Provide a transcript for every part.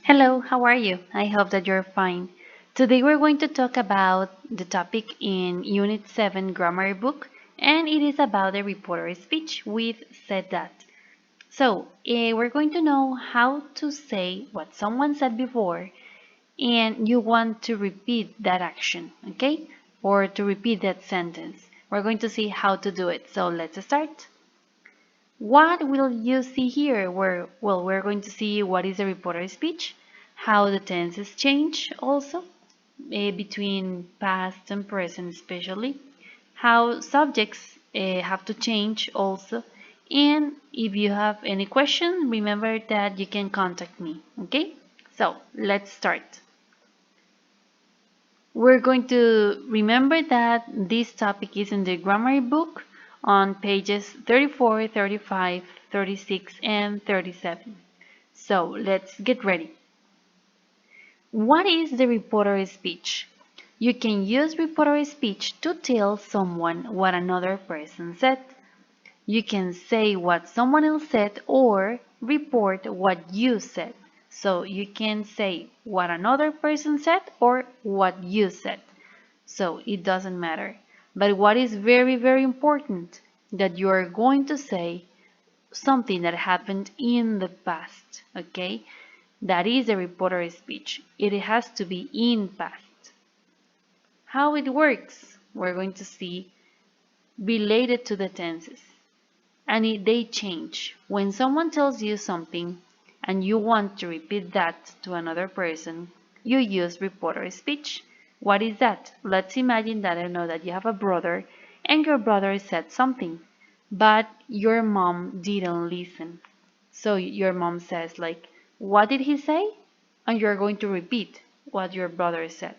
Hello, how are you? I hope that you're fine. Today we're going to talk about the topic in Unit 7 grammar book, and it is about the reporter speech with said that. We're going to know how to say what someone said before, and you want to repeat that action, okay? Or to repeat that sentence. We're going to see how to do it. So let's start. What will you see here? We're going to see what is a reporter speech, how the tenses change also between past and present especially, how subjects have to change also, and if you have any question, remember that you can contact me, okay? So let's start. We're going to remember that this topic is in the grammar book on pages 34, 35, 36, and 37. So let's get ready. What is the reporter speech? You can use reporter speech to tell someone what another person said. You can say what someone else said or report what you said. So you can say what another person said or what you said. So it doesn't matter. But what is very, very important that you are going to say something that happened in the past, okay? That is a reporter speech. It has to be in past. How it works, we're going to see related to the tenses. They change. When someone tells you something and you want to repeat that to another person, you use reporter speech. What is that? Let's imagine that I know that you have a brother and your brother said something, but your mom didn't listen. So your mom says like, "What did he say?" And you're going to repeat what your brother said.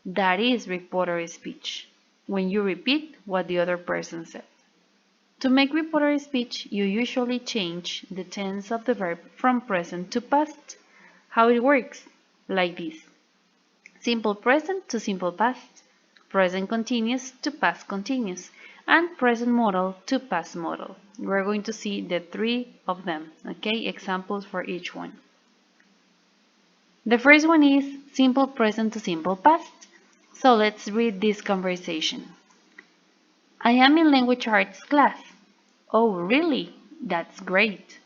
That is reporter speech. When you repeat what the other person said. To make reporter speech, you usually change the tense of the verb from present to past. How it works? Like this. Simple present to simple past, present continuous to past continuous, and present modal to past modal. We're going to see the three of them, okay? Examples for each one. The first one is simple present to simple past. So let's read this conversation. I am in language arts class. Oh, really? That's great.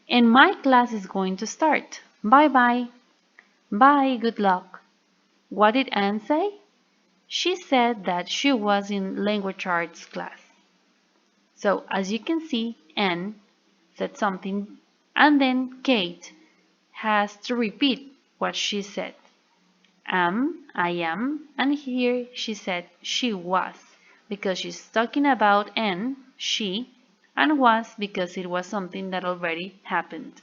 And my class is going to start. Bye bye. Bye, good luck. What did Anne say? She said that she was in language arts class. So, as you can see, Anne said something, and then Kate has to repeat what she said. I am, and here she said she was, because she's talking about Anne, she, and was because it was something that already happened.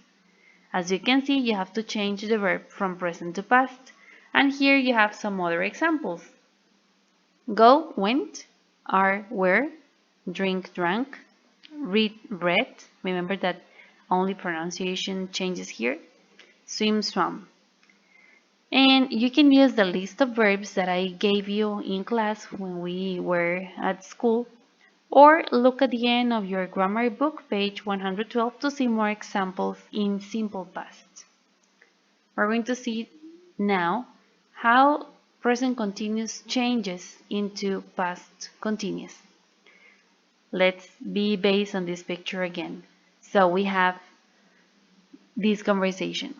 As you can see, you have to change the verb from present to past, and here you have some other examples. Go, went, are, were, drink, drank, read, read. Remember that only pronunciation changes here. Swim, swam. And you can use the list of verbs that I gave you in class when we were at school, or look at the end of your grammar book, page 112, to see more examples in simple past. We're going to see now how present continuous changes into past continuous. Let's be based on this picture again. So we have this conversation.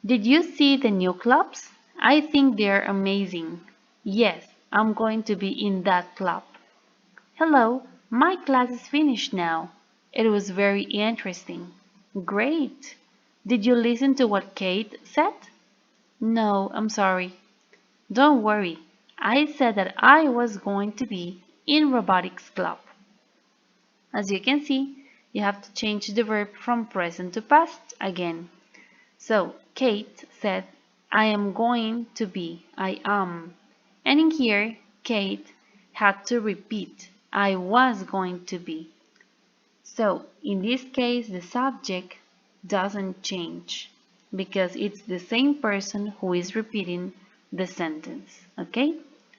Did you see the new clubs? I think they're amazing. Yes, I'm going to be in that club. Hello, my class is finished now. It was very interesting. Great. Did you listen to what Kate said? No, I'm sorry. Don't worry. I said that I was going to be in robotics club. As you can see, you have to change the verb from present to past again. So, Kate said, I am going to be, I am. And in here, Kate had to repeat, I was going to be. So, in this case, the subject doesn't change because it's the same person who is repeating the sentence, okay?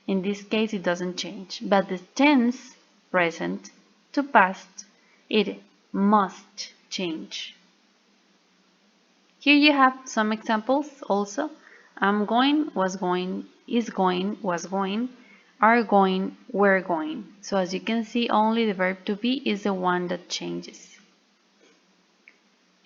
In this case, it doesn't change, but the tense, present to past, it must change. Here you have some examples also. I'm going, was going, is going, was going, are going, were going. So as you can see, only the verb to be is the one that changes.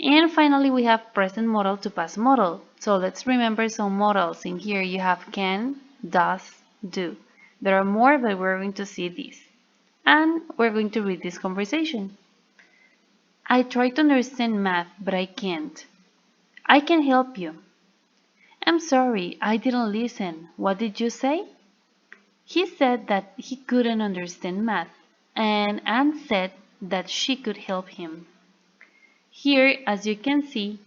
And finally, we have present modal to past modal. So let's remember some modals. In here you have can, does, do. There are more, but we're going to see these. And we're going to read this conversation. I try to understand math, but I can't. I can help you. I'm sorry, I didn't listen. What did you say? He said that he couldn't understand math, and Anne said that she could help him. Here, as you can see,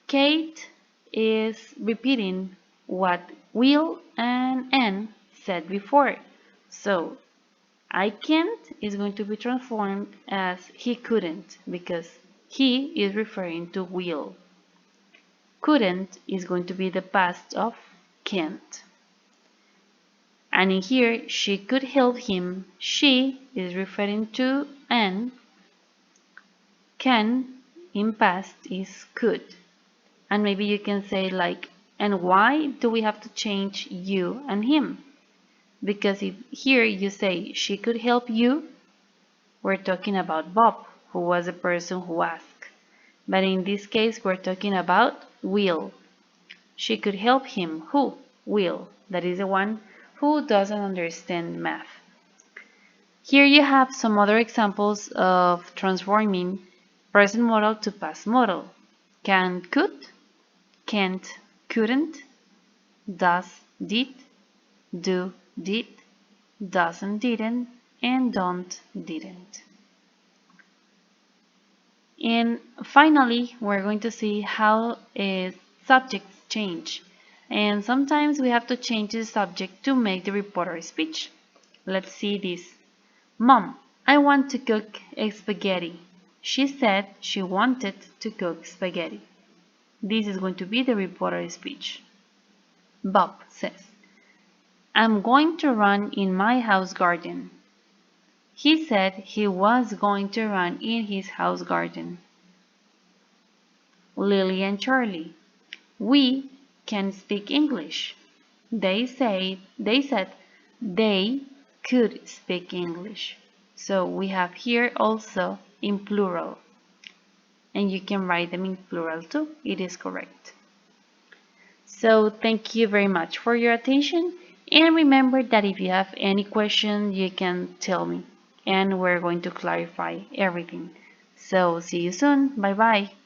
Kate is repeating what Will and Anne said before. So, I can't is going to be transformed as he couldn't because he is referring to Will. Couldn't is going to be the past of can't. And in here, she could help him. She is referring to Anne. Can in past is could. And maybe you can say like, and why do we have to change you and him? Because if here you say she could help you, we're talking about Bob, who was the person who asked. But in this case, we're talking about Will. She could help him. Who? Will. That is the one who doesn't understand math. Here you have some other examples of transforming present modal to past modal. Can, could, can't, couldn't, does, did, do, did, doesn't, didn't, and don't, didn't. And finally, we're going to see how subjects change. And sometimes we have to change the subject to make the reporter speech. Let's see this. Mom, I want to cook spaghetti. She said she wanted to cook spaghetti. This is going to be the reporter speech. Bob says, I'm going to run in my house garden. He said he was going to run in his house garden. Lily and Charlie, we can speak English. They said they could speak English. So we have here also in plural. And you can write them in plural too. It is correct. So thank you very much for your attention. And remember that if you have any question, you can tell me. And we're going to clarify everything. So see you soon. Bye bye.